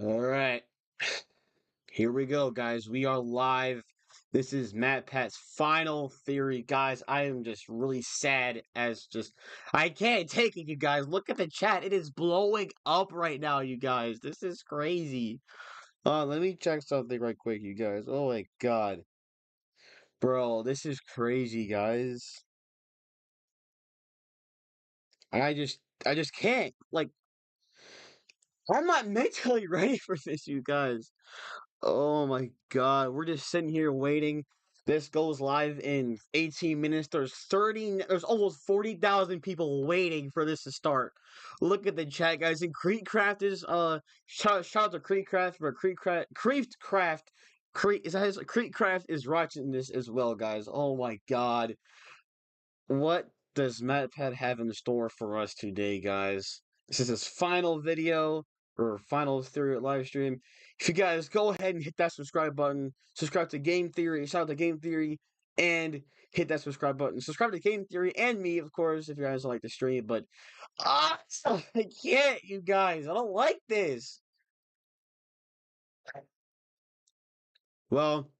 All right, here we go, guys. We are live. This is Matpat's final theory, guys. I am just really sad as just I can't take it, you guys. Look at the chat; it is blowing up right now, you guys. This is crazy. Let me check something right quick, you guys. Oh my god, bro, this is crazy, guys. I just, I just can't. Like, I'm not mentally ready for this, you guys. Oh my god, we're just sitting here waiting. This goes live in 18 minutes. There's almost 40,000 people waiting for this to start. Look at the chat, guys. And Creekcraft is shout out to Creekcraft for Creek is that his Creekcraft is watching this as well, guys. Oh my god. What does MatPat have in store for us today, guys? This is his final video or final theory live stream. If you guys go ahead and hit that subscribe button, subscribe to Game Theory, shout out to Game Theory, and hit that subscribe button. Subscribe to Game Theory and me, of course, if you guys like the stream. But I can't, you guys. I don't like this. Well,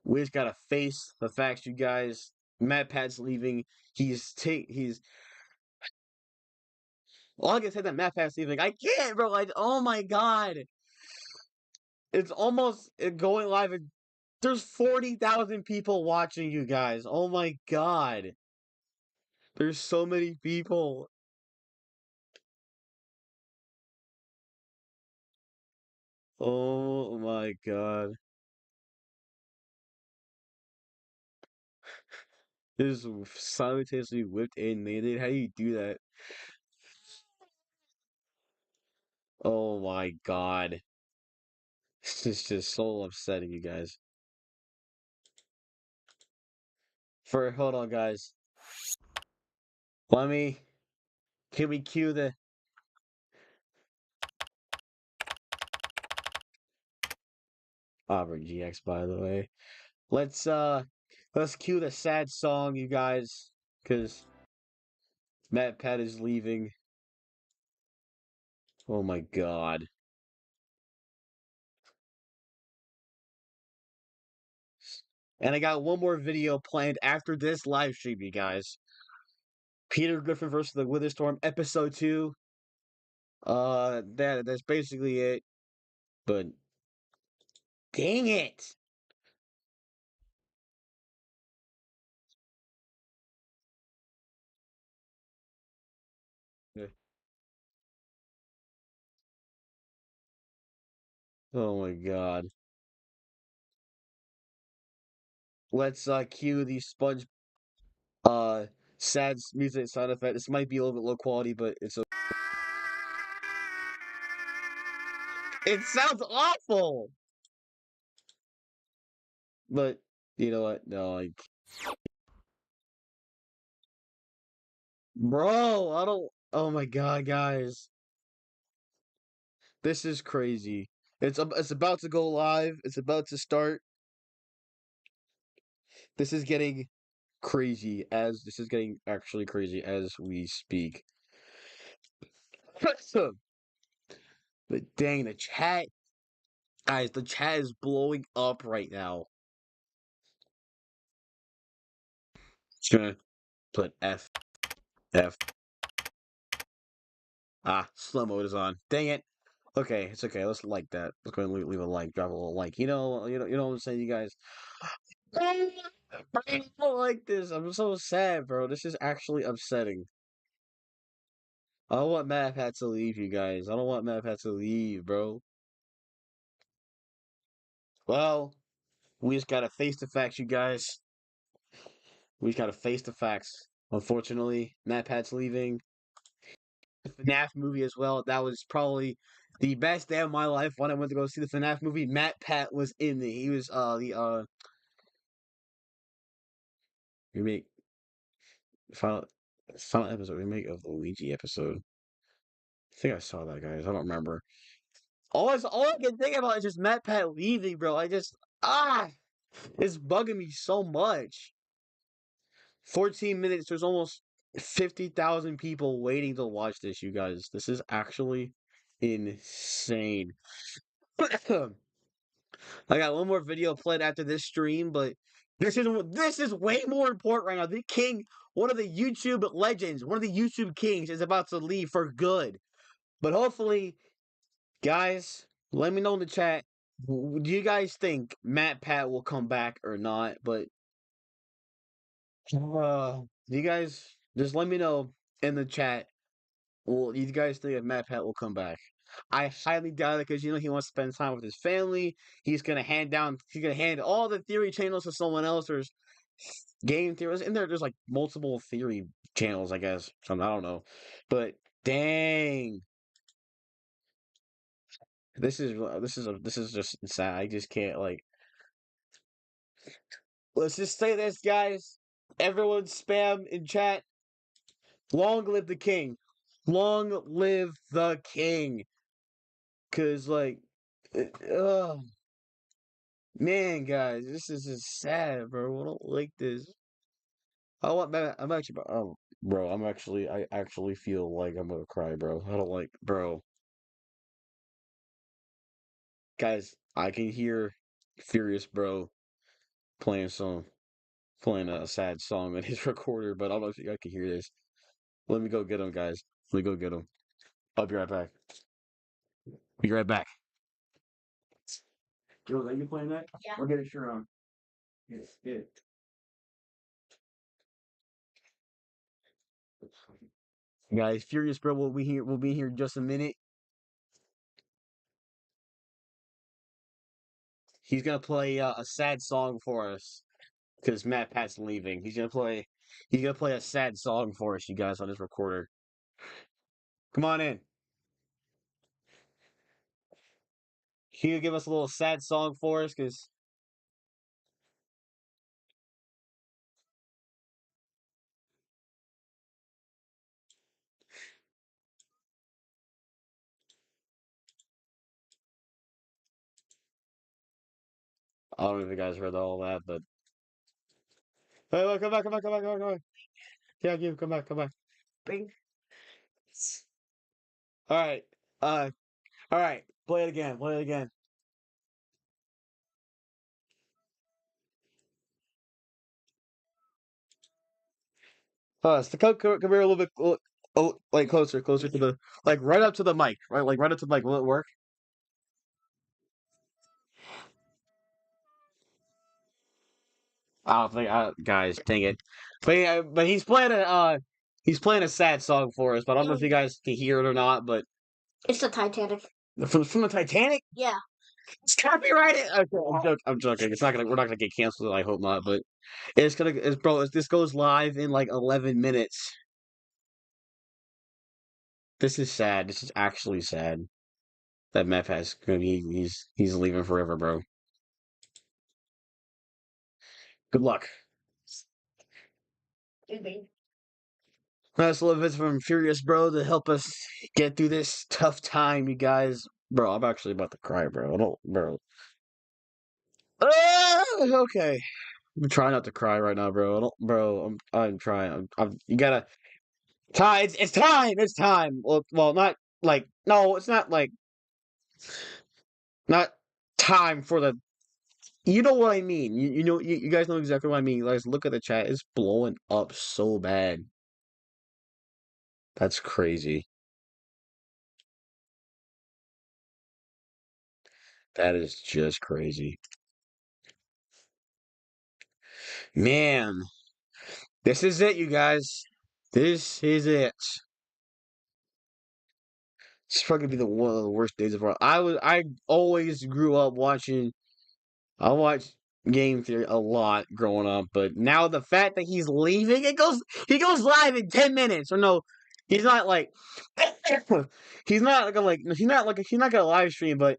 we just gotta face the facts, you guys. MatPat's leaving. He's all I can say that MatPat's leaving. I can't, bro. Like, oh my god. It's almost going live. There's 40,000 people watching you guys. Oh my god. There's so many people. Oh my god. This is simultaneously whipped in, man. How do you do that? Oh my god. This is just so upsetting, you guys. Hold on, guys. Let me. Can we cue the. Auburn GX, by the way. Let's, uh. Let's cue the sad song, you guys. Because MatPat is leaving. Oh my god. And I got one more video planned after this live stream, you guys. Peter Griffin versus the Witherstorm, episode 2. That's basically it. But dang it. Oh my god. Let's cue the sponge uh sad music sound effect. This might be a little bit low quality, but it sounds awful. But you know what? No, like bro, I don't oh my god, guys. This is crazy. It's about to go live. It's about to start. This is getting crazy as this is getting actually crazy as we speak. But dang, the chat, guys, the chat is blowing up right now. Just gonna put F. Slow mode is on. Dang it. Okay, it's okay. Let's like that. Let's go and leave a like, drop a little like. You know what I'm saying, you guys. I don't like this. I'm so sad, bro. This is actually upsetting. I don't want MatPat to leave, you guys. I don't want MatPat to leave, bro. Well, we just gotta face the facts, you guys. We just gotta face the facts. Unfortunately, MatPat's leaving. The FNAF movie as well. That was probably the best day of my life when I went to go see the FNAF movie. MatPat was in it. He was the remake final final episode remake of the Luigi episode. I think I saw that, guys. I don't remember. All I can think about is just MatPat leaving, bro. It's bugging me so much. 14 minutes. There's almost 50,000 people waiting to watch this, you guys. This is actually insane. I got one more video played after this stream, but this is way more important right now. The king, one of the YouTube legends, one of the YouTube kings, is about to leave for good. But hopefully, guys, let me know in the chat. Do you guys think Matpat will come back or not? But you guys just let me know in the chat. Well, you guys think that Matpat will come back? I highly doubt it because he wants to spend time with his family. He's gonna hand all the theory channels to someone else. There's game theories, and there's like multiple theory channels, I guess. Some I don't know, but dang, this is just sad. I just can't like. Let's just say this, guys. Everyone spam in chat. Long live the king. Long live the king. Cause like, oh man, guys, this is just sad, bro. I don't like this. I'm actually, oh, bro. I actually feel like I'm gonna cry, bro. I don't like, bro. Guys, I can hear Furious Bro playing playing a sad song in his recorder, but I don't know if you guys can hear this. Let me go get him, guys. Let me go get him. I'll be right back. Be right back. Yo, are you playing that? Yeah. Or get a shirt on. Yes, get it. Guys, Furious Bro will be here. Will be here in just a minute. He's gonna play a sad song for us because Matpat's leaving. He's gonna play a sad song for us, you guys, on his recorder. Come on in. Can you give us a little sad song for us? Cause I don't know if you guys heard all that, but hey, come back, come back, come back, come back, come back. Yeah, you come back, come back. Bing. All right, uh, all right. Play it again. Play it again. Come here a little bit. Oh, like closer to the like right up to the mic, right? Like right up to the mic. Will it work? I don't think, guys, dang it. But yeah, but he's playing a sad song for us. But I don't know if you guys can hear it or not. But It's the Titanic. from the Titanic, Yeah. it's copyrighted. Okay, I'm joking. It's not gonna. We're not gonna get canceled. I hope not. But it's gonna. It's bro. This goes live in like 11 minutes. This is sad. This is actually sad that Meth has. He's leaving forever, bro. Good luck. Nice little bit from Furious Bro to help us get through this tough time, you guys. Bro, I'm actually about to cry, bro. I don't, bro. Okay. I'm trying not to cry right now, bro. I don't, bro. I'm trying. you gotta. Time. It's time. It's time. Well, not like. No, it's not like. Not time for the. You know what I mean. You know. You guys know exactly what I mean. Guys, look at the chat. It's blowing up so bad. That's crazy. That is just crazy. Man, this is it, you guys. This is it. It's probably gonna be one of the worst days of our. I always grew up watching. I watched Game Theory a lot growing up, but now the fact that he's leaving, he goes live in 10 minutes. Or no, he's not like he's not gonna live stream, but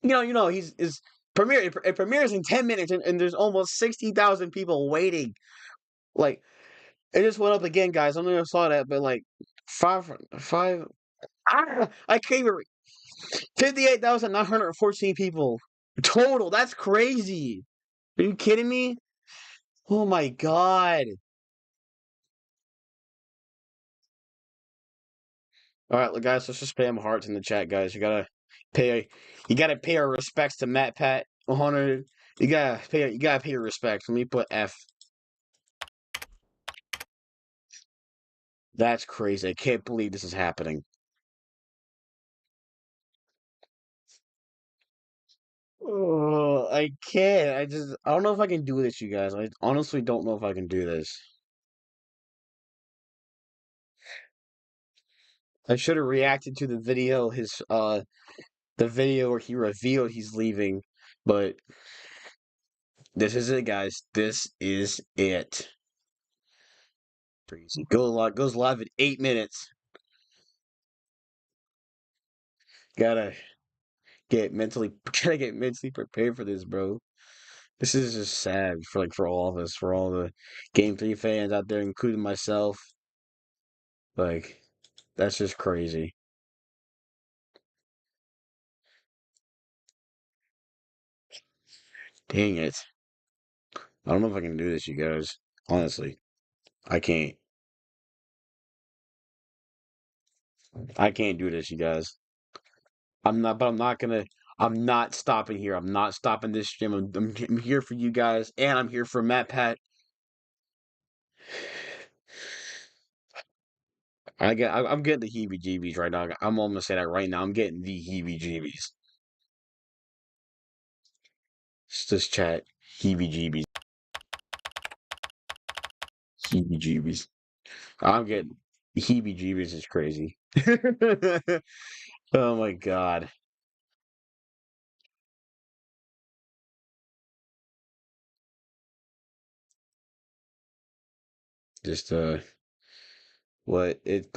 he's is it premieres in 10 minutes, and there's almost 60,000 people waiting. Like it just went up again, guys. I don't know if you saw that, but like five. I can't even. 58,914 people total. That's crazy. Are you kidding me? Oh my god. All right, guys, let's just spam hearts in the chat, guys. Pay, you gotta pay our respects to Matt Pat 100. You gotta pay your respects. Let me put F. That's crazy. I can't believe this is happening. Oh, I can't. I don't know if I can do this, you guys. I honestly don't know if I can do this. I should have reacted to the video where he revealed he's leaving, but this is it, guys. This is it. Crazy. Goes live in 8 minutes. Gotta gotta get mentally prepared for this, bro. This is just sad for all of us, for all the Game 3 fans out there, including myself. Like, that's just crazy. Dang it. I don't know if I can do this, you guys. Honestly, I can't. I can't do this, you guys. I'm not stopping here. I'm not stopping this stream. I'm here for you guys, and I'm here for Matt Pat. I'm getting the heebie-jeebies right now. I'm almost saying that right now. I'm getting the heebie-jeebies. It's this chat. Heebie-jeebies. Heebie-jeebies. I'm getting heebie-jeebies is crazy. Oh my god. Just what it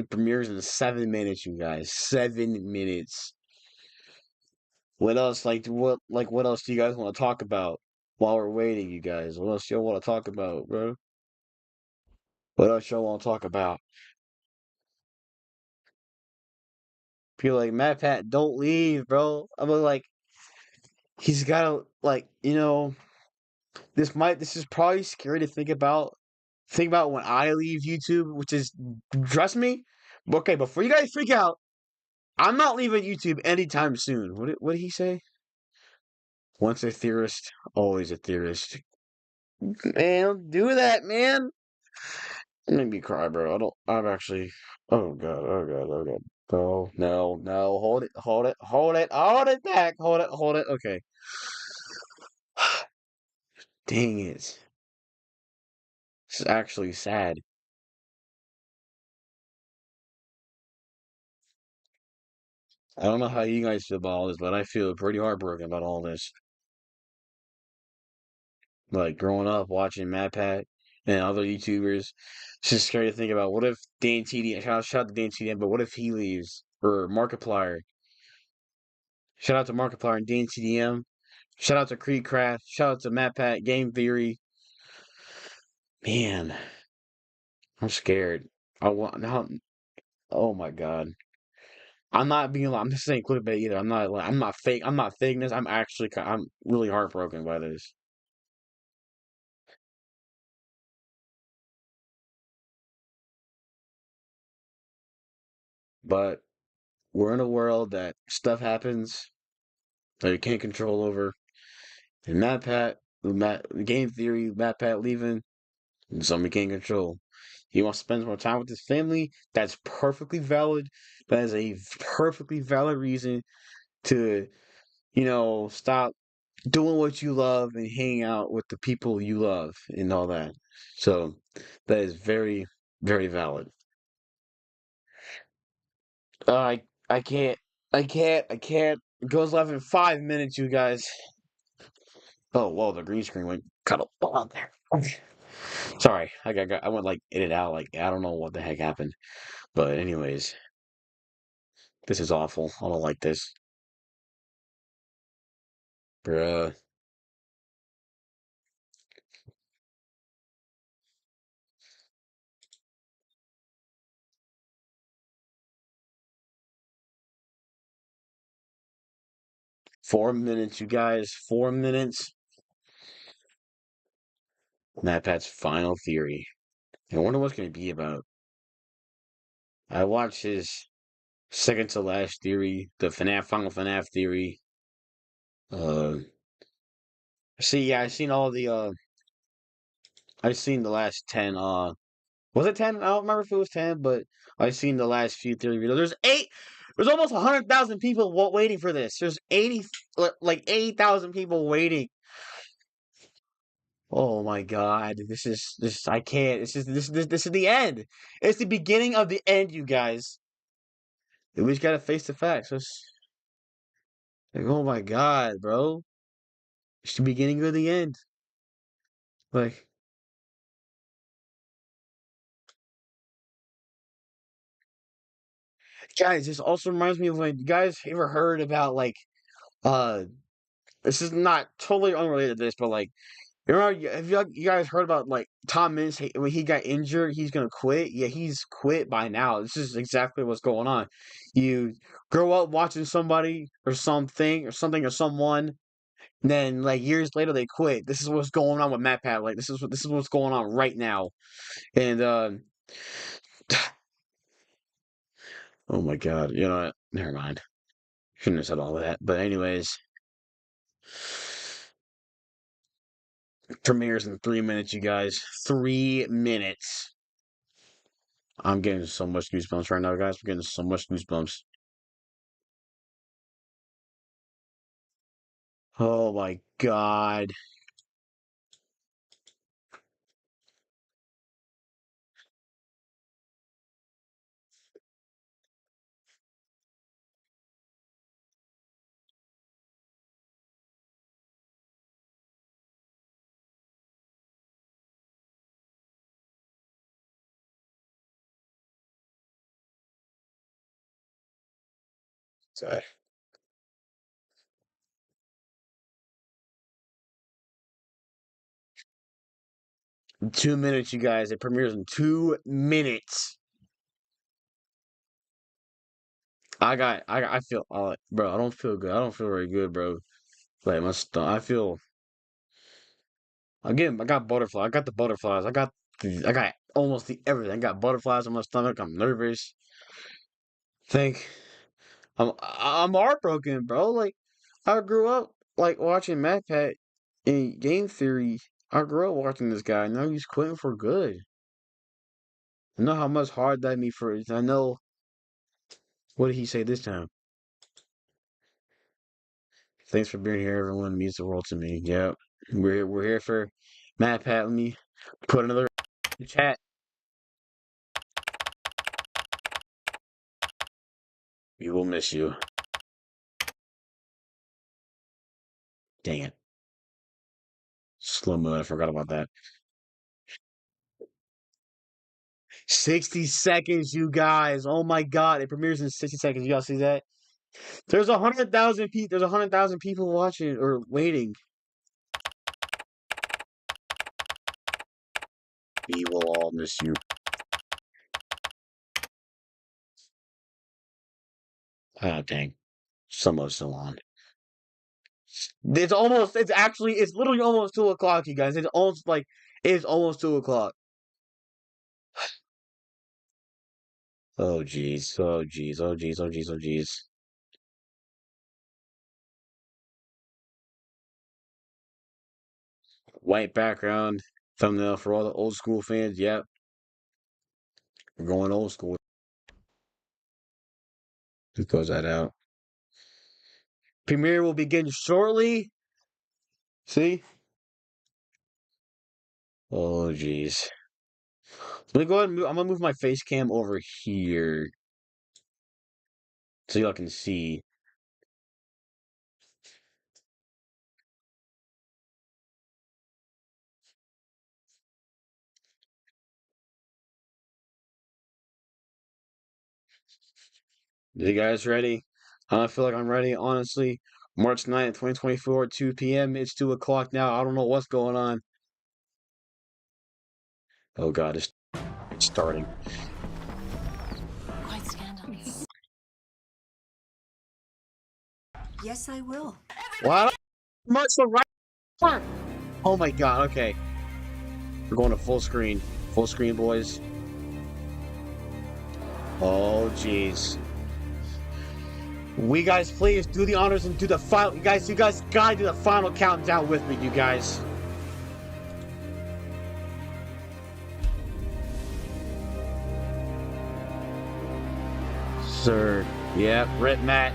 premieres in 7 minutes, you guys. 7 minutes. What else what else do you guys want to talk about while we're waiting, you guys? What else y'all want to talk about, bro? What else y'all want to talk about? Feel like Matt Pat, don't leave, bro. I'm like, he's gotta like, this is probably scary to think about. Think about when I leave YouTube, which is trust me. Okay, before you guys freak out, I'm not leaving YouTube anytime soon. What did he say? Once a theorist, always a theorist. Man, don't do that, man. It made me cry, bro. I'm actually. Oh god. Oh god. Oh god. Oh no, no. Hold it. Hold it. Hold it. Hold it back. Hold it. Hold it. Okay. Dang it. This is actually sad. I don't know how you guys feel about all this, but I feel pretty heartbroken about all this. Like growing up watching MatPat and other YouTubers, it's just scary to think about. What if Dan TDM? Shout out to Dan TDM, but what if he leaves or Markiplier? Shout out to Markiplier and Dan TDM. Shout out to Creedcraft. Shout out to MatPat Game Theory. Man, I'm scared. I want now. Oh my god. I'm not being. I'm just saying clickbait either. I'm not fake. I'm not faking this. I'm really heartbroken by this. But we're in a world that stuff happens that you can't control over. And Game Theory, MatPat leaving, and something we can't control. He wants to spend more time with his family. That's perfectly valid. That is a perfectly valid reason to, stop doing what you love and hanging out with the people you love and all that. So that is very, very valid. I can't. I can't. It goes live in 5 minutes, you guys. Oh, whoa, the green screen went kind of on there. Sorry, I went like in and out. Like I don't know what the heck happened. But anyways, this is awful. I don't like this, bruh. 4 minutes, you guys. 4 minutes. MatPat's final theory. I wonder what's going to be about. I watched his second to last theory, the Final FNAF theory. Uh, see, yeah, I seen all the I seen the last 10. Was it 10? I don't remember if it was 10, but I seen the last few theory videos. There's almost 100,000 people waiting for this. There's 80,000 people waiting. Oh my God, this. I can't. This is the end. It's the beginning of the end, you guys. We just gotta face the facts. Like, oh my God, bro. It's the beginning of the end. Like, guys, this also reminds me of when you guys ever heard about uh this is not totally unrelated to this, but like have you guys heard about like Tom Miz when he got injured, he's gonna quit? Yeah, he's quit by now. This is exactly what's going on. You grow up watching somebody or someone, and then like years later they quit. This is what's going on with MatPat. Like this is what's going on right now. And oh my God, you know what? Never mind. Shouldn't have said all of that. But anyways, premieres in 3 minutes, you guys. 3 minutes. I'm getting so much goosebumps right now, guys. I'm getting so much goosebumps. Oh my God. Sorry. 2 minutes, you guys. It premieres in 2 minutes. I feel, bro, I don't feel good. I don't feel very good, bro. Like, my stomach, again, I got butterflies. I got the butterflies. I got almost everything. I got butterflies on my stomach. I'm nervous. Think, I'm heartbroken, bro. Like, I grew up, like, watching MatPat in game theory. I grew up watching this guy. Now he's quitting for good. I know how much hard that me for. I know. What did he say this time? Thanks for being here, everyone. It means the world to me. Yep. We're here for MatPat. Let me put another in the chat. We will miss you. Dang it. Slow mo. I forgot about that. 60 seconds, you guys. Oh my God. It premieres in 60 seconds. You guys see that? There's 100,000 people. There's 100,000 people watching or waiting. We will all miss you. Ah, dang. Someone's still on. It's literally almost 2 o'clock, you guys. It's almost 2 o'clock. Oh, jeez. Oh, jeez. Oh, jeez. Oh, jeez. Oh, jeez. White background thumbnail for all the old school fans. Yep. We're going old school. Who goes that out? Premiere will begin shortly. See? Oh, jeez. Let me go ahead and I'm gonna move my face cam over here so y'all can see. You guys ready? I feel like I'm ready, honestly. March 9th, 2024, 2 p.m. It's 2 o'clock now. I don't know what's going on. Oh God, it's starting. Quite scandalous. Yes, I will. What? Much the right. Oh my God. Okay, we're going to full screen. Full screen, boys. Oh, jeez. We guys, please do the honors and do the final. You guys gotta do the final countdown with me, you guys. Sir, yeah, Rip Matt.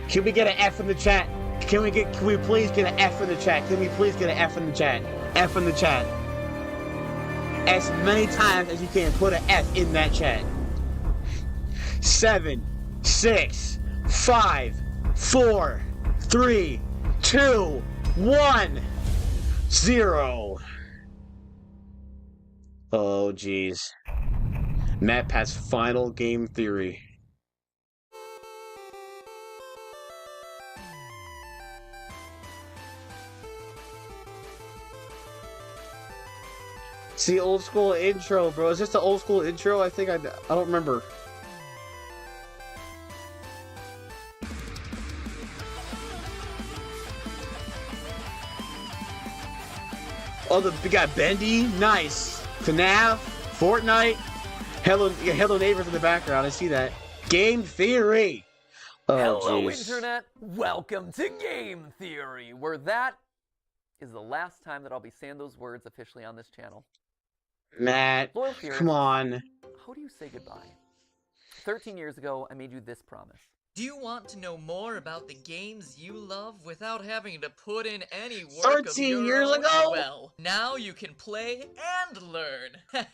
Can we get an F in the chat? Can we please get an F in the chat? Can we please get an F in the chat? F in the chat. As many times as you can, put an F in that chat. 7, 6, 5, 4, 3, 2, 1, 0. Oh, jeez. Matpat's final game theory. It's the old school intro, bro. Is this the old school intro? I think I don't remember. Oh, we got Bendy, nice. FNAF, Fortnite, Hello Neighbors in the background. I see that. Game theory. Oh, Hello, geez. Internet. Welcome to Game Theory, where that is the last time that I'll be saying those words officially on this channel. Matt, Loyal theorist, come on. how do you say goodbye? 13 years ago, I made you this promise. Do you want to know more about the games you love without having to put in any work 13 of your years own? ago? Well, now you can play and learn.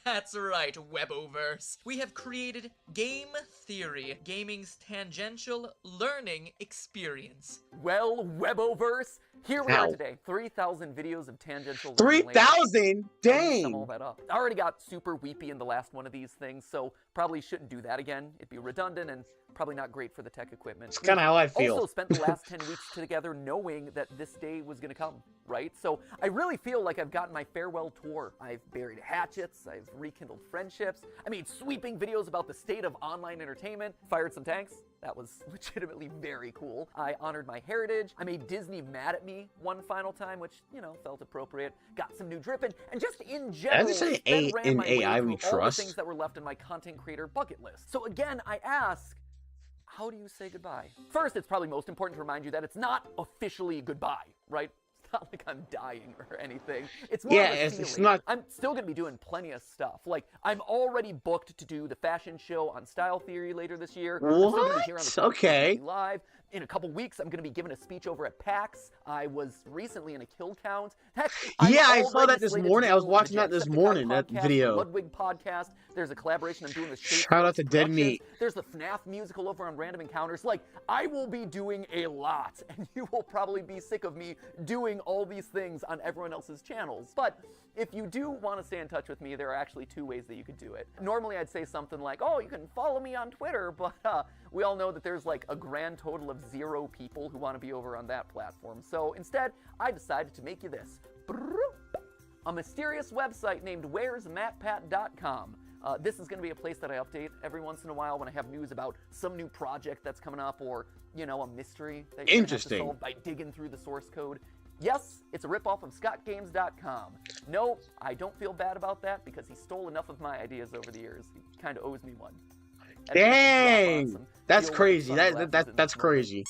That's right, Weboverse. We have created Game Theory, gaming's tangential learning experience. Well, Weboverse, here we Ow. are today. 3,000 videos of tangential learning later. 3,000? Let me sum all Dang. that up. I already got super weepy in the last one of these things, so probably shouldn't do that again. It'd be redundant and probably not great for the tech equipment. It's kind of how I feel. Also spent the last 10 weeks together knowing that this day was going to come, right? So I really feel like I've gotten my farewell tour. I've buried hatchets, I've rekindled friendships, I made sweeping videos about the state of online entertainment, fired some tanks. That was legitimately very cool. I honored my heritage. I made Disney mad at me one final time, which, you know, felt appropriate. Got some new dripping, and just in general, Did I say then ran in my way AI through we all the trust? things that were left in my content creator bucket list. So again, I ask, how do you say goodbye? First, it's probably most important to remind you that it's not officially goodbye, right? It's not like I'm dying or anything. It's more of a it's feeling. not. I'm still gonna be doing plenty of stuff. Like, I'm already booked to do the fashion show on Style Theory later this year. I'm still gonna be here on the What? Okay. live. In a couple weeks, I'm gonna be giving a speech over at PAX. I was recently in a kill count. Heck, Yeah, I I'm saw already that this slated to morning. I was do watching the that this Jacksepticeye morning, that podcast, video. Ludwig podcast. There's a collaboration I'm doing with Shout out to Dead Productions. Meat. There's the FNAF musical over on Random Encounters. Like, I will be doing a lot, and you will probably be sick of me doing all these things on everyone else's channels. But if you do want to stay in touch with me, there are actually two ways that you could do it. Normally, I'd say something like, oh, you can follow me on Twitter, but we all know that there's like a grand total of 0 people who want to be over on that platform. So instead, I decided to make you this. A mysterious website named where'smatpat.com. This is going to be a place that I update every once in a while when I have news about some new project that's coming up, or, you know, a mystery that you're going to have to solve by digging through the source code. Yes, it's a ripoff of scottgames.com. No, I don't feel bad about that because he stole enough of my ideas over the years. He kind of owes me one. Dang. That's crazy. That's crazy.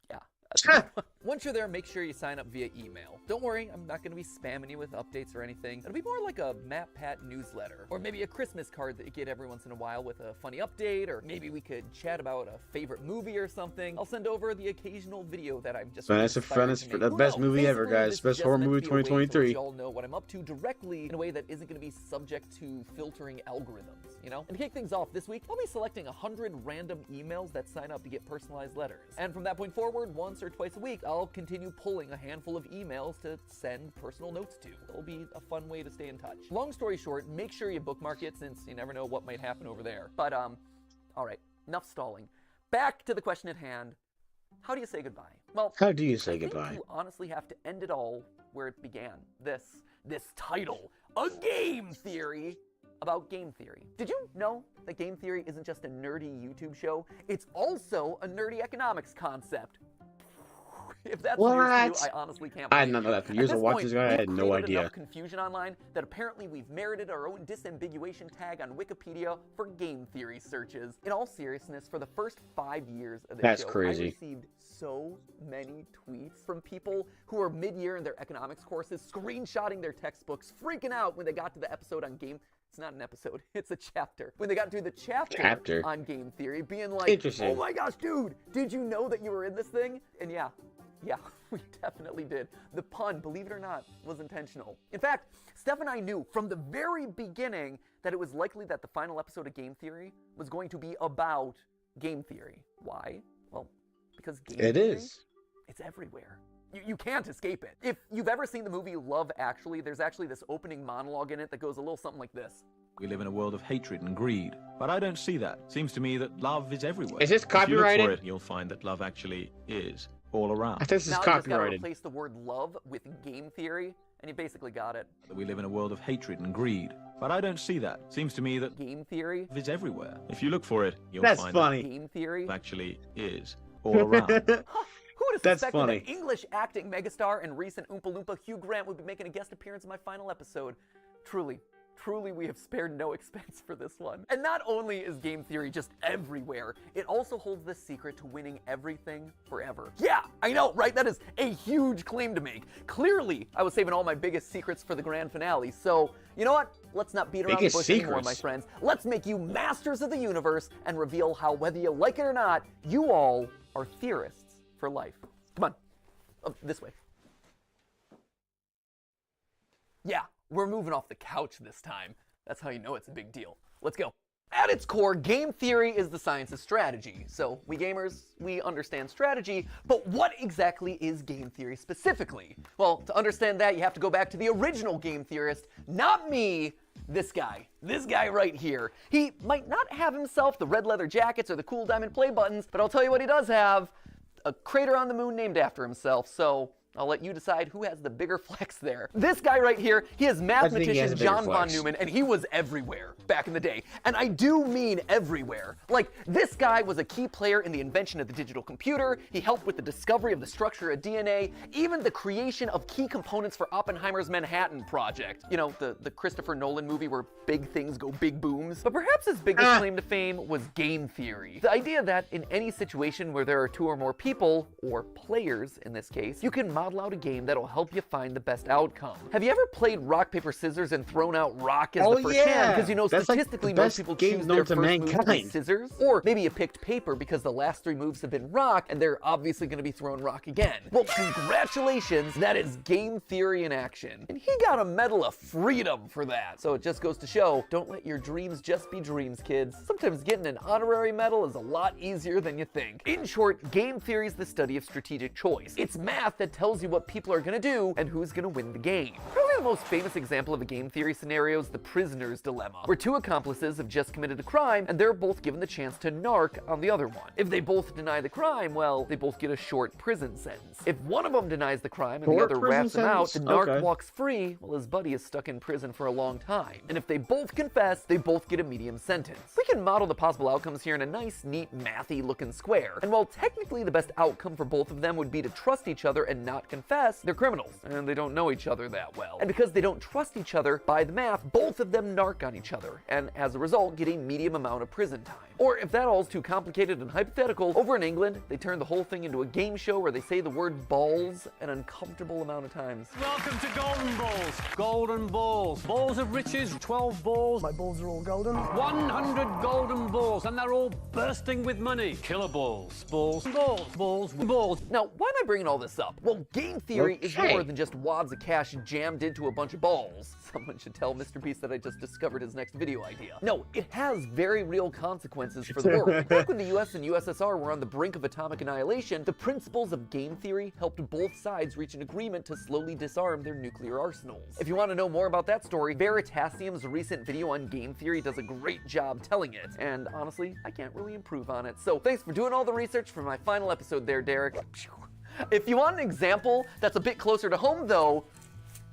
Yeah. Once you're there, make sure you sign up via email. Don't worry, I'm not going to be spamming you with updates or anything. It'll be more like a Matpat newsletter, or maybe a Christmas card that you get every once in a while with a funny update, or maybe we could chat about a favorite movie or something. I'll send over the occasional video that I'm just the best movie ever, guys. Best horror movie 2023. You all know what I'm up to directly in a way that isn't going to be subject to filtering algorithms, you know? And to kick things off this week, I'll be selecting 100 random emails that sign up to get personalized letters. And from that point forward, once or twice a week, I'll continue pulling a handful of emails to send personal notes to. It'll be a fun way to stay in touch. Long story short, make sure you bookmark it since you never know what might happen over there. But, all right, enough stalling. Back to the question at hand. How do you say goodbye? Well, How do you say I think goodbye? you honestly have to end it all where it began. This title, A Game Theory about game theory. Did you know that game theory isn't just a nerdy YouTube show? It's also a nerdy economics concept. If that's news What? to you, I honestly can't I believe didn't know that. At Years this of watching point, this guy, I we've had no created idea. enough confusion online that apparently we've merited our own disambiguation tag on Wikipedia for game theory searches. In all seriousness, for the first 5 years of this That's show, crazy. I received so many tweets from people who are mid-year in their economics courses, screenshotting their textbooks, freaking out when they got to the episode on game. It's not an episode, it's a chapter. When they got to the chapter on game theory, being like, Interesting. oh my gosh, dude, did you know that you were in this thing? And yeah, we definitely did. The pun, believe it or not, was intentional. In fact, Steph and I knew from the very beginning that it was likely that the final episode of Game Theory was going to be about game theory. Why? Well, because game theory, it's everywhere. You can't escape it. If you've ever seen the movie Love Actually, there's actually this opening monologue in it that goes a little something like this. We live in a world of hatred and greed, but I don't see that. Seems to me that love is everywhere. Is this copyrighted? If you look for it, you'll find that love actually is all around. I think this is Now you just gotta copyrighted. replace the word love with game theory, and you basically got it. We live in a world of hatred and greed, but I don't see that. Seems to me that Game theory? love is everywhere. If you look for it, you'll That's find funny. Game theory? that love actually is all around. Who would have That's suspected funny. that English acting megastar and recent Oompa Loompa Hugh Grant would be making a guest appearance in my final episode? Truly, we have spared no expense for this one. And not only is game theory just everywhere, it also holds the secret to winning everything forever. Yeah, I know, right? That is a huge claim to make. Clearly, I was saving all my biggest secrets for the grand finale. So, you know what? Let's not beat around the Biggest bush anymore, secrets? my friends. Let's make you masters of the universe and reveal how, whether you like it or not, you all are theorists for life. Come on. Oh, this way. Yeah, we're moving off the couch this time. That's how you know it's a big deal. Let's go. At its core, game theory is the science of strategy. So we gamers, we understand strategy, but what exactly is game theory specifically? Well, to understand that, you have to go back to the original game theorist, not me, this guy right here. He might not have himself the red leather jackets or the cool diamond play buttons, but I'll tell you what he does have, a crater on the moon named after himself, so I'll let you decide who has the bigger flex there. This guy right here, he is mathematician John von Neumann, and he was everywhere back in the day. And I do mean everywhere. Like, this guy was a key player in the invention of the digital computer, he helped with the discovery of the structure of DNA, even the creation of key components for Oppenheimer's Manhattan Project. You know, the Christopher Nolan movie where big things go big booms. But perhaps his biggest claim to fame was game theory. The idea that in any situation where there are two or more people, or players in this case, you can model out a game that'll help you find the best outcome. Have you ever played rock, paper, scissors and thrown out rock as the first hand? Because you know That's like statistically the most best people game choose known their to first move to be mankind. scissors. Or maybe you picked paper because the last 3 moves have been rock and they're obviously going to be thrown rock again. Well, congratulations, that is game theory in action. And he got a Medal of Freedom for that. So it just goes to show, don't let your dreams just be dreams, kids. Sometimes getting an honorary medal is a lot easier than you think. In short, game theory is the study of strategic choice. It's math that tells you what people are going to do and who's going to win the game. Probably the most famous example of a game theory scenario is the prisoner's dilemma, where 2 accomplices have just committed a crime and they're both given the chance to narc on the other one. If they both deny the crime, well, they both get a short prison sentence. If one of them denies the crime and the Short other prison rats him out, the sentence? narc Okay. walks free while his buddy is stuck in prison for a long time. And if they both confess, they both get a medium sentence. We can model the possible outcomes here in a nice, neat, mathy looking square. And while technically the best outcome for both of them would be to trust each other and not confess, they're criminals, and they don't know each other that well. And because they don't trust each other, by the math, both of them narc on each other, and as a result, get a medium amount of prison time. Or if that all's too complicated and hypothetical, over in England, they turn the whole thing into a game show where they say the word balls an uncomfortable amount of times. Welcome to Golden Balls. Golden Balls. Balls of riches, 12 balls. My balls are all golden. 100 golden balls, and they're all bursting with money. Killer balls. Balls. Balls. Balls. Balls. Now, why am I bringing all this up? Well, game theory is Okay. more than just wads of cash jammed into a bunch of balls. Someone should tell Mr. Beast that I just discovered his next video idea. No, it has very real consequences for the world. Back when the US and USSR were on the brink of atomic annihilation, the principles of game theory helped both sides reach an agreement to slowly disarm their nuclear arsenals. If you want to know more about that story, Veritasium's recent video on game theory does a great job telling it. And honestly, I can't really improve on it. So thanks for doing all the research for my final episode there, Derek. If you want an example that's a bit closer to home, though,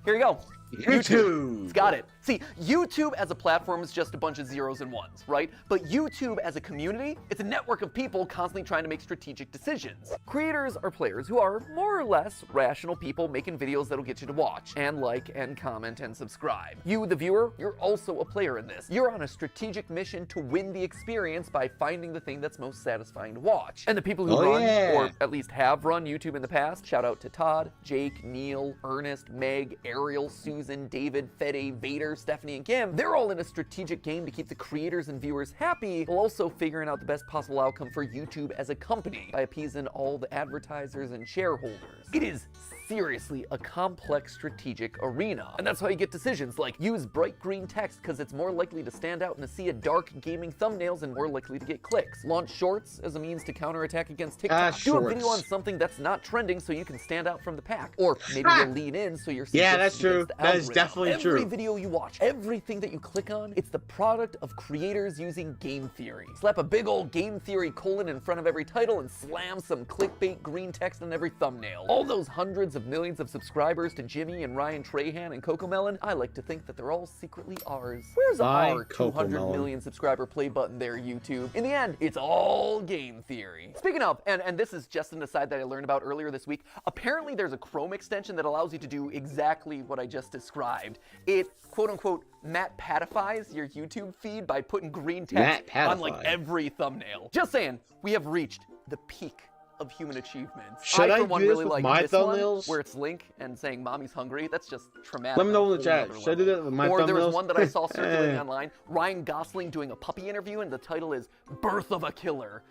here you go. YouTube. It's got it. See, YouTube as a platform is just a bunch of zeros and ones, right? But YouTube as a community, it's a network of people constantly trying to make strategic decisions. Creators are players who are more or less rational people making videos that'll get you to watch and like and comment and subscribe. You, the viewer, you're also a player in this. You're on a strategic mission to win the experience by finding the thing that's most satisfying to watch. And the people who run, or at least have run YouTube in the past, shout out to Todd, Jake, Neil, Ernest, Meg, Ariel, Susan, David, Fede, Vader, Stephanie, and Kim, they're all in a strategic game to keep the creators and viewers happy, while also figuring out the best possible outcome for YouTube as a company by appeasing all the advertisers and shareholders. It is seriously a complex strategic arena. And that's how you get decisions like use bright green text because it's more likely to stand out in a sea of dark gaming thumbnails and more likely to get clicks. Launch shorts as a means to counterattack against TikTok. Do a video on something that's not trending so you can stand out from the pack. Or maybe you'll lean in so you're that's true. That is definitely true. Every video you watch, everything that you click on, it's the product of creators using game theory. Slap a big old game theory colon in front of every title and slam some clickbait green text on every thumbnail. All those hundreds of millions of subscribers to Jimmy and Ryan Trahan and Cocomelon, I like to think that they're all secretly ours. Where's our 200 million subscriber play button there, YouTube? In the end, it's all game theory. Speaking of, and this is just an aside that I learned about earlier this week, apparently there's a Chrome extension that allows you to do exactly what I just described. It, quote unquote, Matpatifies your YouTube feed by putting green text on like every thumbnail. Just saying, we have reached the peak of human achievements. Should I for one, do this really with like my this thumbnails? one, where it's Link and saying "Mommy's hungry." That's just traumatic. Let me know in the chat. Should I do that with my thumbnails? Or there was one that I saw circulating online. Ryan Gosling doing a puppy interview, and the title is "Birth of a Killer."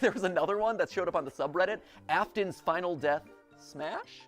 There was another one that showed up on the subreddit. Afton's final death smash.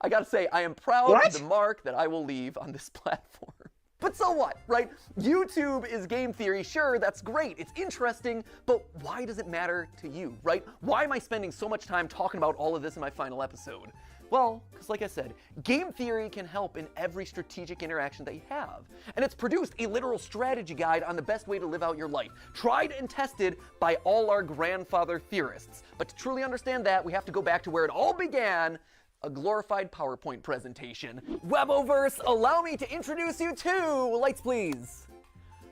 I gotta say, I am proud of the mark that I will leave on this platform. But so what, right? YouTube is game theory. Sure, that's great. It's interesting, but why does it matter to you, right? Why am I spending so much time talking about all of this in my final episode? Well, because like I said, game theory can help in every strategic interaction that you have. And it's produced a literal strategy guide on the best way to live out your life, tried and tested by all our grandfather theorists. But to truly understand that, we have to go back to where it all began, a glorified PowerPoint presentation. Weboverse, allow me to introduce you to, lights please,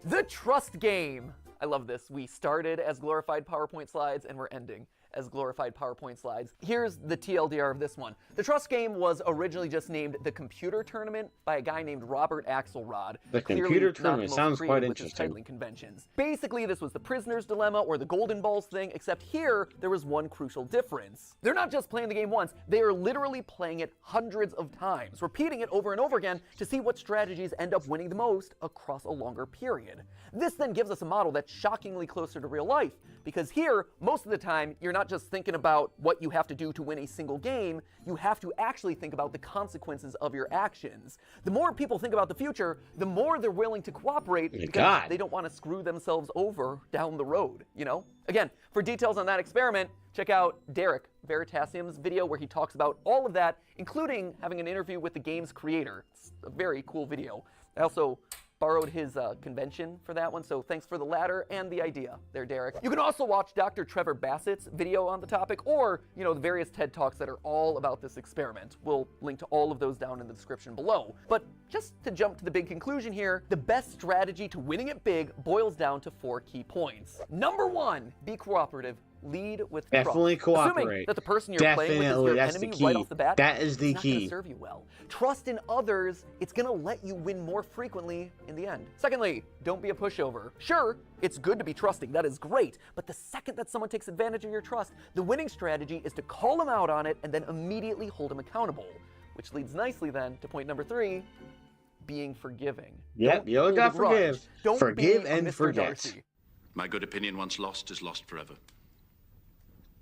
the trust game. I love this. We started as glorified PowerPoint slides and we're ending as glorified PowerPoint slides. Here's the TLDR of this one. The trust game was originally just named the Computer Tournament by a guy named Robert Axelrod. The Computer Tournament sounds quite interesting. Titling conventions. Basically, this was the prisoner's dilemma or the golden balls thing, except here there was one crucial difference. They're not just playing the game once, they are literally playing it hundreds of times, repeating it over and over again to see what strategies end up winning the most across a longer period. This then gives us a model that's shockingly closer to real life, because here, most of the time, you're not just thinking about what you have to do to win a single game, you have to actually think about the consequences of your actions. The more people think about the future, the more they're willing to cooperate because they don't want to screw themselves over down the road, you know? Again, for details on that experiment, check out Derek Veritasium's video where he talks about all of that, including having an interview with the game's creator. It's a very cool video. I also borrowed his convention for that one, so thanks for the latter and the idea there, Derek. You can also watch Dr. Trevor Bassett's video on the topic, or, you know, the various TED Talks that are all about this experiment. We'll link to all of those down in the description below. But just to jump to the big conclusion here, the best strategy to winning it big boils down to 4 key points. Number 1, be cooperative. Lead with definitely trust. cooperate. Assuming that the person you're playing with is your enemy right off the bat, that is the it's not key. gonna serve you well. Trust in others, it's gonna let you win more frequently in the end. Secondly, don't be a pushover. Sure, it's good to be trusting, that is great, but the second that someone takes advantage of your trust, the winning strategy is to call them out on it and then immediately hold them accountable. Which leads nicely then to point number 3, being forgiving. Yep, you gotta forgive. Don't forgive be and Mr. forget. Darcy. My good opinion once lost is lost forever.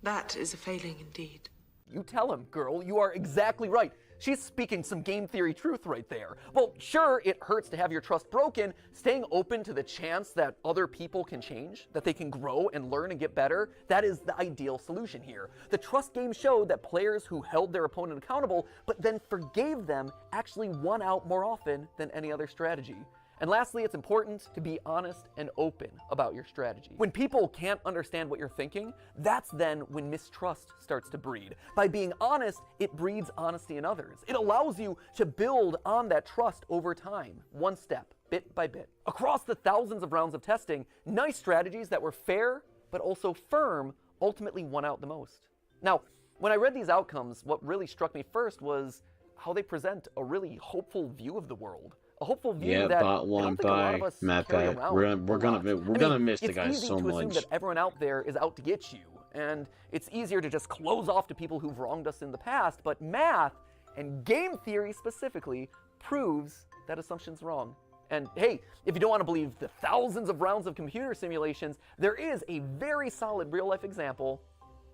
That is a failing indeed. You tell him, girl. You are exactly right. She's speaking some game theory truth right there. Well, sure, it hurts to have your trust broken. Staying open to the chance that other people can change, that they can grow and learn and get better, that is the ideal solution here. The trust game showed that players who held their opponent accountable, but then forgave them, actually won out more often than any other strategy. And lastly, it's important to be honest and open about your strategy. When people can't understand what you're thinking, that's then when mistrust starts to breed. By being honest, it breeds honesty in others. It allows you to build on that trust over time, one step, bit by bit. Across the thousands of rounds of testing, nice strategies that were fair but also firm ultimately won out the most. Now, when I read these outcomes, what really struck me first was how they present a really hopeful view of the world. A hopeful view that bot I one don't think a lot by of us Matpat. carry around We're a gonna lot. miss the guy so It's easy to assume much. that everyone out there is out to get you, and it's easier to just close off to people who've wronged us in the past, but math, and game theory specifically, proves that assumption's wrong. And hey, if you don't want to believe the thousands of rounds of computer simulations, there is a very solid real-life example: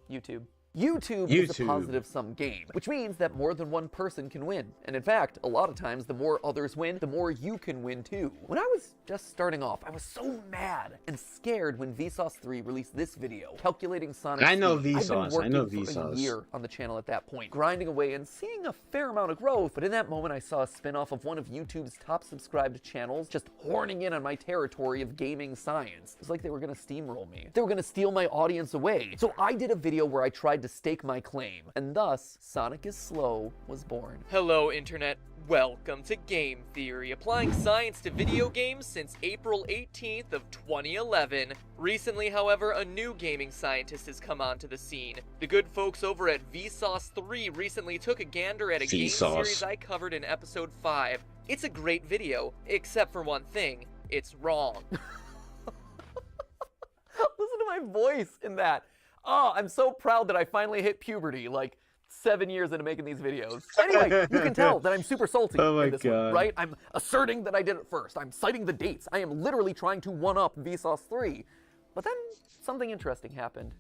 YouTube. YouTube is a positive-sum game, which means that more than one person can win. And in fact, a lot of times, the more others win, the more you can win too. When I was just starting off, I was so mad and scared when Vsauce 3 released this video, calculating Sonic's I know speed. Vsauce, I know I've been working for a Vsauce. year on the channel at that point, grinding away and seeing a fair amount of growth, but in that moment I saw a spin-off of one of YouTube's top subscribed channels just horning in on my territory of gaming science. It was like they were gonna steamroll me. They were gonna steal my audience away. So I did a video where I tried to stake my claim, and thus Sonic is Slow was born. Hello, Internet. Welcome to Game Theory, applying science to video games since April 18th of 2011. Recently, however, a new gaming scientist has come onto the scene. The good folks over at Vsauce 3 recently took a gander at a game series I covered in episode 5. It's a great video, except for one thing: it's wrong. Listen to my voice in that. Oh, I'm so proud that I finally hit puberty, like 7 years into making these videos. Anyway, you can tell that I'm super salty in this one, right? I'm asserting that I did it first. I'm citing the dates. I am literally trying to one-up Vsauce 3. But then something interesting happened.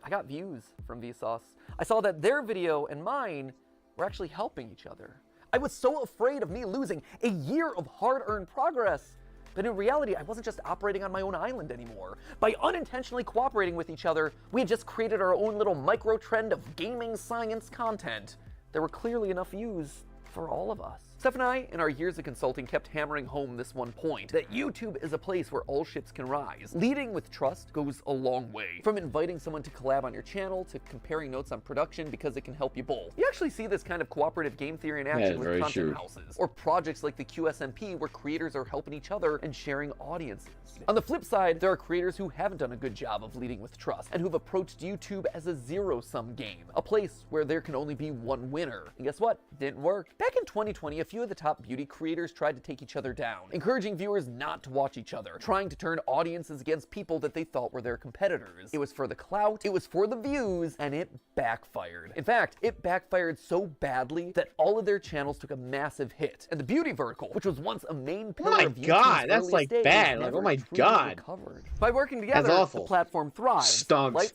I got views from Vsauce. I saw that their video and mine were actually helping each other. I was so afraid of me losing a year of hard-earned progress. But in reality, I wasn't just operating on my own island anymore. By unintentionally cooperating with each other, we had just created our own little micro-trend of gaming science content. There were clearly enough views for all of us. Steph and I, in our years of consulting, kept hammering home this one point, that YouTube is a place where all ships can rise. Leading with trust goes a long way. From inviting someone to collab on your channel, to comparing notes on production because it can help you both. You actually see this kind of cooperative game theory in action with content houses, or projects like the QSMP where creators are helping each other and sharing audiences. On the flip side, there are creators who haven't done a good job of leading with trust, and who've approached YouTube as a zero-sum game, a place where there can only be one winner. And guess what? Didn't work. Back in 2020, a few of the top beauty creators tried to take each other down, encouraging viewers not to watch each other, trying to turn audiences against people that they thought were their competitors. It was for the clout, it was for the views, and it backfired. In fact, it backfired so badly that all of their channels took a massive hit, and the beauty vertical, which was once a main pillar of YouTube's that's like days, bad. Like, oh my god. Recovered. By working together, the platform thrives. Stonks.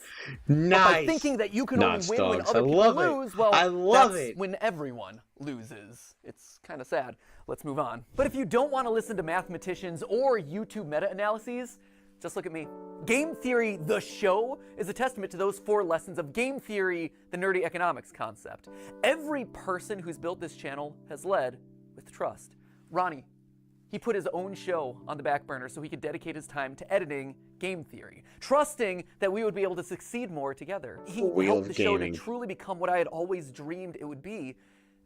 Nice. But by thinking that you can only win when other people lose, well, that's when everyone loses. It's kind of sad. Let's move on. But if you don't want to listen to mathematicians or YouTube meta-analyses, just look at me. Game Theory, the show, is a testament to those 4 lessons of game theory, the nerdy economics concept. Every person who's built this channel has led with trust. Ronnie, he put his own show on the back burner so he could dedicate his time to editing Game Theory, trusting that we would be able to succeed more together. He helped the show to truly become what I had always dreamed it would be,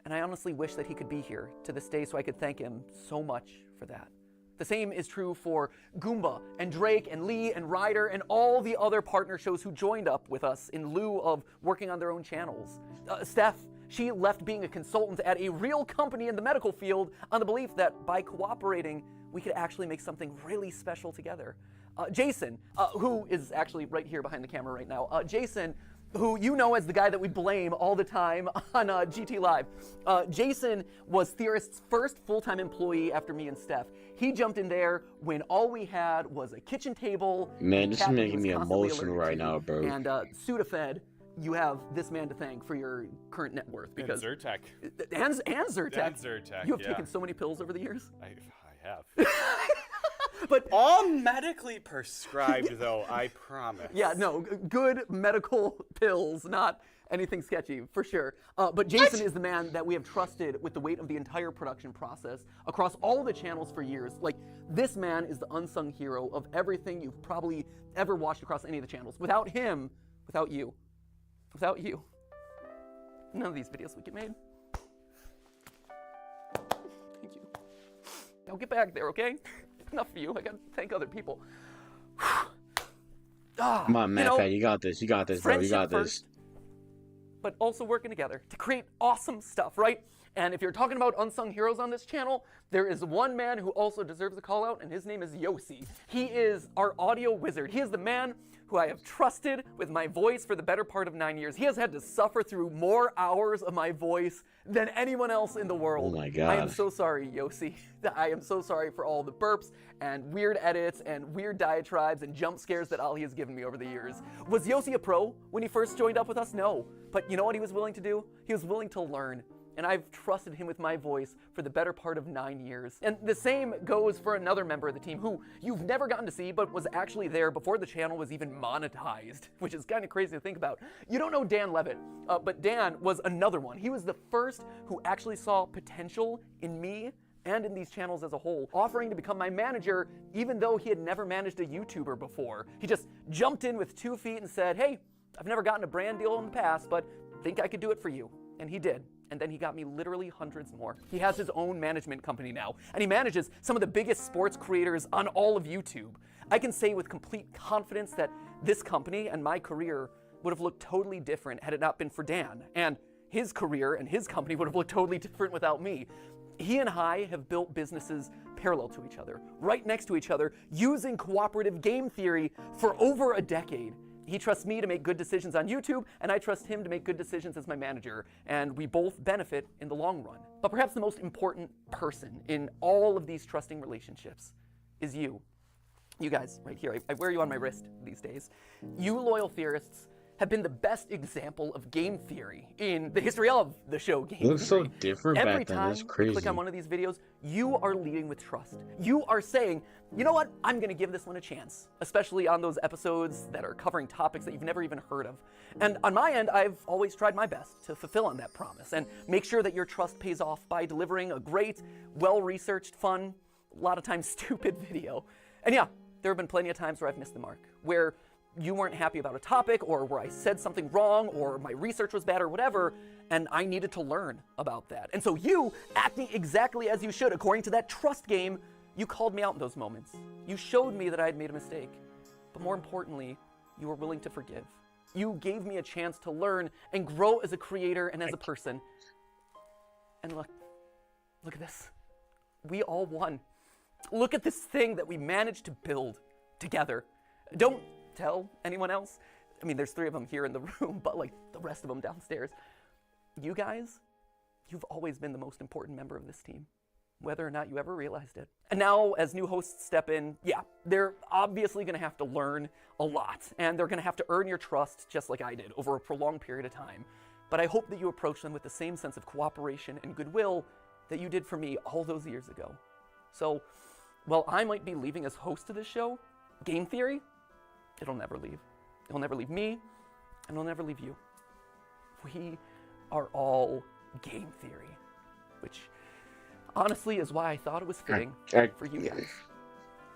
and I honestly wish that he could be here to this day so I could thank him so much for that. The same is true for Goomba and Drake and Lee and Ryder and all the other partner shows who joined up with us in lieu of working on their own channels. Steph, she left being a consultant at a real company in the medical field on the belief that by cooperating, we could actually make something really special together. Jason, who is actually right here behind the camera right now, Jason, who you know as the guy that we blame all the time on GT Live. Jason was Theorist's first full-time employee after me and Steph. He jumped in there when all we had was a kitchen table. Man, this is making me emotional right now, bro. And Sudafed, you have this man to thank for your current net worth. Because and Zyrtec. And Zyrtec. And Zyrtec, you have taken so many pills over the years. I have. But all medically prescribed, though, I promise. Yeah, no, good medical pills, not anything sketchy, for sure. But Jason is the man that we have trusted with the weight of the entire production process across all the channels for years. Like, This man is the unsung hero of everything you've probably ever watched across any of the channels. Without him, without you, none of these videos would get made. Thank you. Now get back there, okay? Enough for you. I gotta thank other people. Come on, Matpat, you got this. You got this, bro. You got this. First, but also working together to create awesome stuff, right? And if you're talking about unsung heroes on this channel, there is one man who also deserves a call out, and his name is Yossi. He is our audio wizard. He is the man who I have trusted with my voice for the better part of 9 years. He has had to suffer through more hours of my voice than anyone else in the world. Oh my God. I am so sorry, Yossi. I am so sorry for all the burps and weird edits and weird diatribes and jump scares that Ali has given me over the years. Was Yossi a pro when he first joined up with us? No. But you know what he was willing to do? He was willing to learn. And I've trusted him with my voice for the better part of 9 years. And the same goes for another member of the team who you've never gotten to see, but was actually there before the channel was even monetized, which is kind of crazy to think about. You don't know Dan Levitt, but Dan was another one. He was the first who actually saw potential in me and in these channels as a whole, offering to become my manager, even though he had never managed a YouTuber before. He just jumped in with 2 feet and said, hey, I've never gotten a brand deal in the past, but think I could do it for you. And he did. And then he got me literally hundreds more. He has his own management company now, and he manages some of the biggest sports creators on all of YouTube. I can say with complete confidence that this company and my career would have looked totally different had it not been for Dan. And his career and his company would have looked totally different without me. He and I have built businesses parallel to each other, right next to each other, using cooperative game theory for over a decade. He trusts me to make good decisions on YouTube, and I trust him to make good decisions as my manager, and we both benefit in the long run. But perhaps the most important person in all of these trusting relationships is you. You guys, right here. I wear you on my wrist these days. You loyal theorists have been the best example of game theory in the history of the show Game Theory. It looks so different Every back then. time That's crazy. you click on one of these videos, you are leading with trust. You are saying, you know what, I'm gonna give this one a chance, especially on those episodes that are covering topics that you've never even heard of. And on my end, I've always tried my best to fulfill on that promise and make sure that your trust pays off by delivering a great, well-researched, fun, a lot of times stupid video. And yeah, there have been plenty of times where I've missed the mark, where you weren't happy about a topic, or where I said something wrong, or my research was bad, or whatever, and I needed to learn about that. And so you, acting exactly as you should, according to that trust game, you called me out in those moments. You showed me that I had made a mistake. But more importantly, you were willing to forgive. You gave me a chance to learn and grow as a creator and as a person. And look at this. We all won. Look at this thing that we managed to build together. Don't tell anyone else. I mean, there's 3 of them here in the room, but like the rest of them downstairs. You guys, you've always been the most important member of this team, whether or not you ever realized it. And now, as new hosts step in, yeah, they're obviously gonna have to learn a lot, and they're gonna have to earn your trust just like I did over a prolonged period of time. But I hope that you approach them with the same sense of cooperation and goodwill that you did for me all those years ago. So, while I might be leaving as host of this show, Game Theory, it'll never leave. It'll never leave me, and it'll never leave you. We are all Game Theory, which honestly is why I thought it was fitting for you guys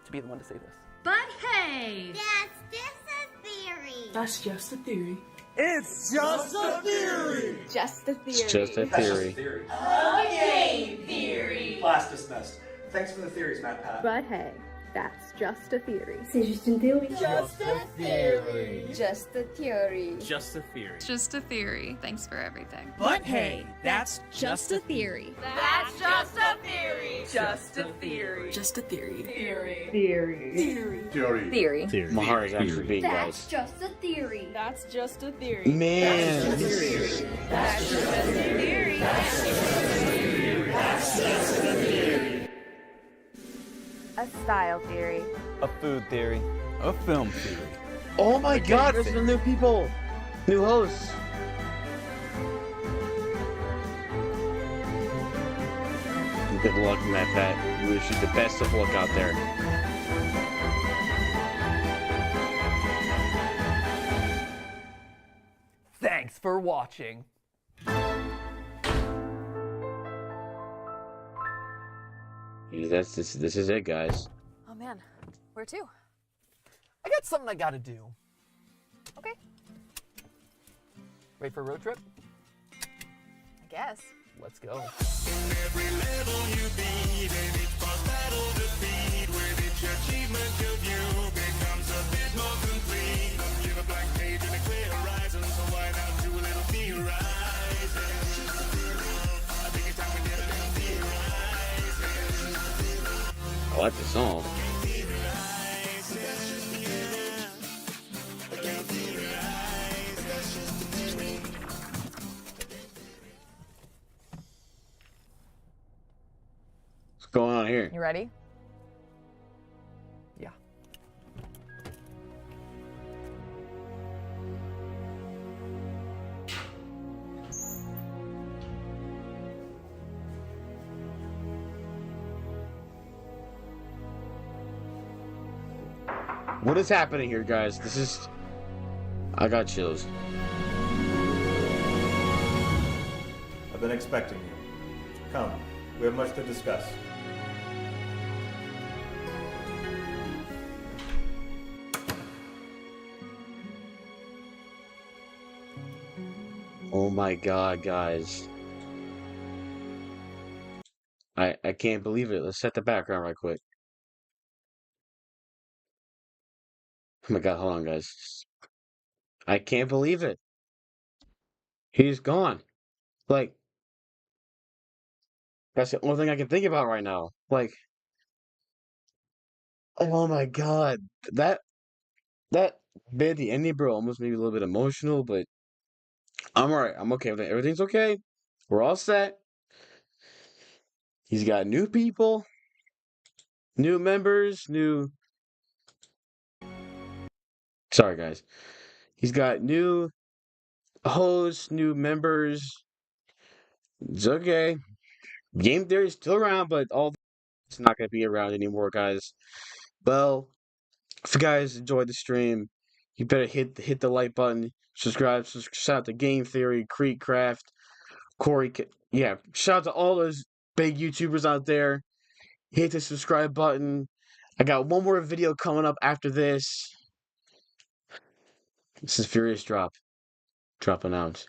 to be the one to say this. But hey! That's just a theory. That's just a theory. It's just a theory. Just a theory. It's just a theory. A game theory. Class dismissed. Thanks for the theories, Matpat. But hey, that's just a theory. C'est juste une théorie. Just a theory. Just a theory. Just a theory. Just a theory. Thanks for everything. But hey, that's Just a theory. That's just a theory. Just a theory. Just a theory. Theory. Theory. Theory. Theory. My heart is actually beating, That's guys. just a theory. That's just a theory. Man. That's just a theory. A style theory. A food theory. A film theory. Oh my God, there's some new people. New hosts. Good luck, Matpat. We wish you the best of luck out there. Thanks for watching. Yeah, this is it, guys. man. Where to? I got something I gotta do. Okay. Ready for a road trip? I guess. Let's go. I like the song. What's going on here? You ready? Yeah. What is happening here, guys? This is... I got chills. I've been expecting you. Come, we have much to discuss. Oh my god, guys. I can't believe it. Let's set the background right quick. Oh my god, hold on, guys. I can't believe it. He's gone. Like, that's the only thing I can think about right now. Like, oh my god. That bit, the ending, bro, almost made me a little bit emotional, but I'm alright. I'm okay with it. Everything's okay. We're all set. He's got new people, new members, new... Sorry, guys. He's got new hosts, new members. It's okay. Game Theory is still around, but all it's not going to be around anymore, guys. Well, if you guys enjoyed the stream, you better hit the like button, subscribe, shout out to Game Theory, Creekcraft, Corey. Yeah, shout out to all those big YouTubers out there. Hit the subscribe button. I got one more video coming up after this. This is Furious Drop. Dropping out.